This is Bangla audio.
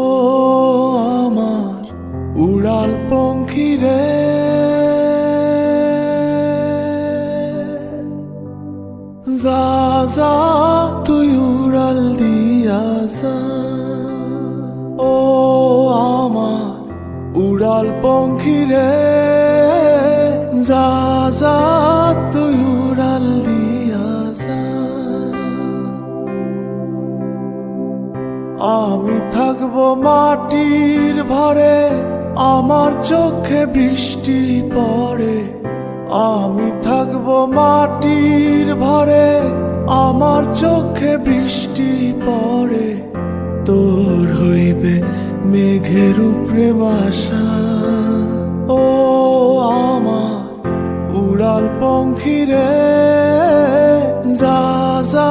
ও আমার উড়াল পঙ্খী রে, যা যা তুই উড়াল দিয়া যা। ও আমার উড়াল পঙ্খী রে, যা যা তুই উড়াল দিয়া যা। আমি থাকবো মাটির ভরে, আমার চোখে বৃষ্টি পড়ে। আমি থাকবো মাটির ভরে, আমার চোখে বৃষ্টি পড়ে। তোর হইবে মেঘের উপরে বাসা। ও আমার উড়াল পঙ্খী রে, যা যা